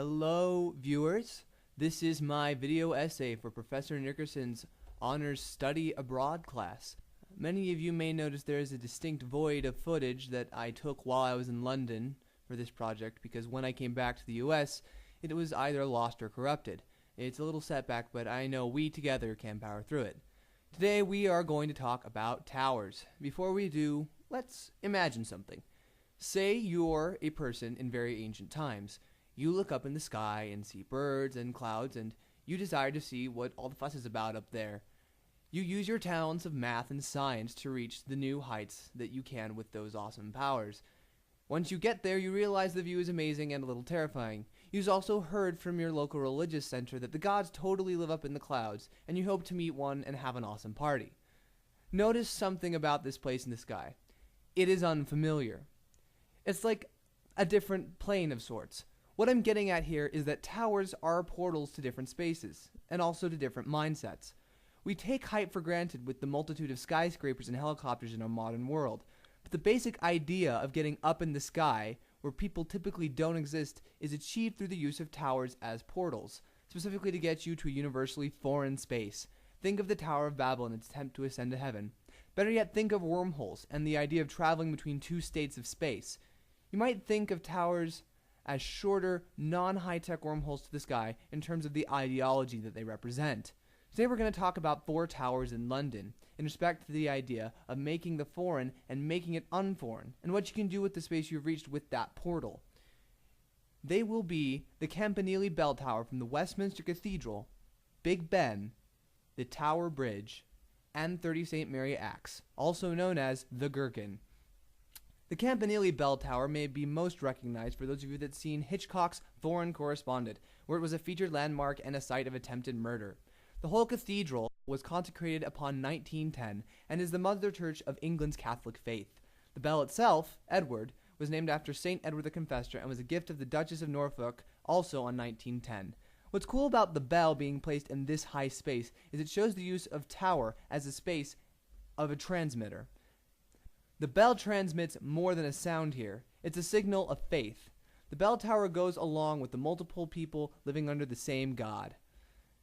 Hello, viewers. This is my video essay for Professor Nickerson's Honors Study Abroad class. Many of you may notice there is a distinct void of footage that I took while I was in London for this project because when I came back to the US, it was either lost or corrupted. It's a little setback, but I know we together can power through it. Today we are going to talk about towers. Before we do, let's imagine something. Say you're a person in very ancient times. You look up in the sky and see birds and clouds, and you desire to see what all the fuss is about up there. You use your talents of math and science to reach the new heights that you can with those awesome powers. Once you get there, you realize the view is amazing and a little terrifying. You've also heard from your local religious center that the gods totally live up in the clouds, and you hope to meet one and have an awesome party. Notice something about this place in the sky. It is unfamiliar. It's like a different plane of sorts. What I'm getting at here is that towers are portals to different spaces, and also to different mindsets. We take height for granted with the multitude of skyscrapers and helicopters in our modern world, but the basic idea of getting up in the sky, where people typically don't exist, is achieved through the use of towers as portals, specifically to get you to a universally foreign space. Think of the Tower of Babel and its attempt to ascend to heaven. Better yet, think of wormholes and the idea of traveling between two states of space. You might think of towers as shorter, non-high-tech wormholes to the sky in terms of the ideology that they represent. Today we're going to talk about 4 towers in London in respect to the idea of making the foreign and making it unforeign, and what you can do with the space you've reached with that portal. They will be the Campanile Bell Tower from the Westminster Cathedral, Big Ben, the Tower Bridge, and 30 St. Mary Axe, also known as the Gherkin. The Campanile Bell Tower may be most recognized for those of you that seen Hitchcock's Foreign Correspondent, where it was a featured landmark and a site of attempted murder. The whole cathedral was consecrated upon 1910 and is the mother church of England's Catholic faith. The bell itself, Edward, was named after St. Edward the Confessor and was a gift of the Duchess of Norfolk, also on 1910. What's cool about the bell being placed in this high space is it shows the use of tower as a space of a transmitter. The bell transmits more than a sound here. It's a signal of faith. The bell tower goes along with the multiple people living under the same God.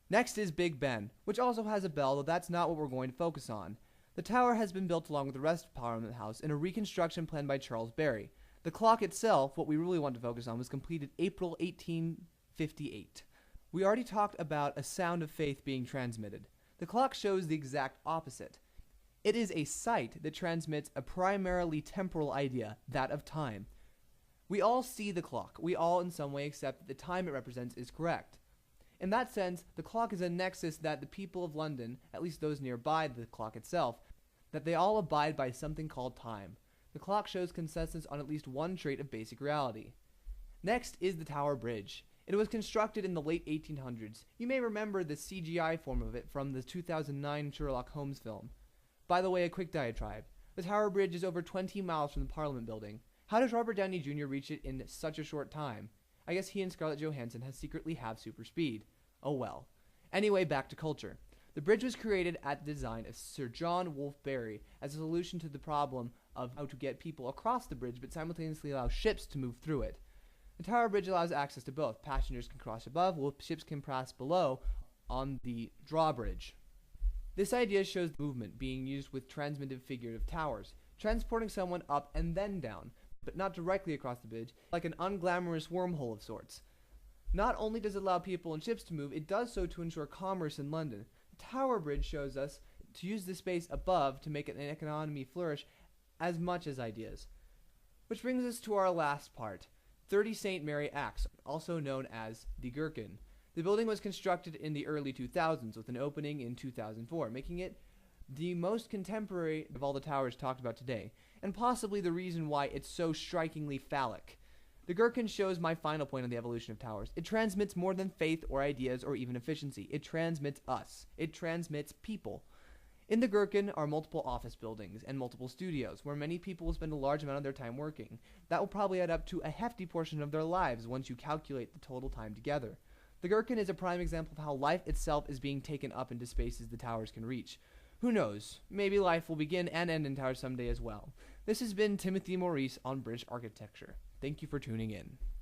Next is Big Ben, which also has a bell, though that's not what we're going to focus on. The tower has been built along with the rest of Parliament House in a reconstruction planned by Charles Barry. The clock itself, what we really want to focus on, was completed April 1858. We already talked about a sound of faith being transmitted. The clock shows the exact opposite. It is a sight that transmits a primarily temporal idea, that of time. We all see the clock. We all in some way accept that the time it represents is correct. In that sense, the clock is a nexus that the people of London, at least those nearby the clock itself, that they all abide by something called time. The clock shows consensus on at least one trait of basic reality. Next is the Tower Bridge. It was constructed in the late 1800s. You may remember the CGI form of it from the 2009 Sherlock Holmes film. By the way, a quick diatribe. The Tower Bridge is over 20 miles from the Parliament building. How does Robert Downey Jr. reach it in such a short time? I guess he and Scarlett Johansson secretly have super speed. Oh well. Anyway, back to culture. The bridge was created at the design of Sir John Wolfe Barry as a solution to the problem of how to get people across the bridge but simultaneously allow ships to move through it. The Tower Bridge allows access to both. Passengers can cross above, while ships can pass below on the drawbridge. This idea shows the movement being used with transmitted figurative towers, transporting someone up and then down, but not directly across the bridge, like an unglamorous wormhole of sorts. Not only does it allow people and ships to move, it does so to ensure commerce in London. The Tower Bridge shows us to use the space above to make an economy flourish as much as ideas. Which brings us to our last part, 30 St. Mary Axe, also known as the Gherkin. The building was constructed in the early 2000s with an opening in 2004, making it the most contemporary of all the towers talked about today, and possibly the reason why it's so strikingly phallic. The Gherkin shows my final point on the evolution of towers. It transmits more than faith or ideas or even efficiency. It transmits us. It transmits people. In the Gherkin are multiple office buildings and multiple studios, where many people will spend a large amount of their time working. That will probably add up to a hefty portion of their lives once you calculate the total time together. The Gherkin is a prime example of how life itself is being taken up into spaces the towers can reach. Who knows? Maybe life will begin and end in towers someday as well. This has been Timothy Maurice on British Architecture. Thank you for tuning in.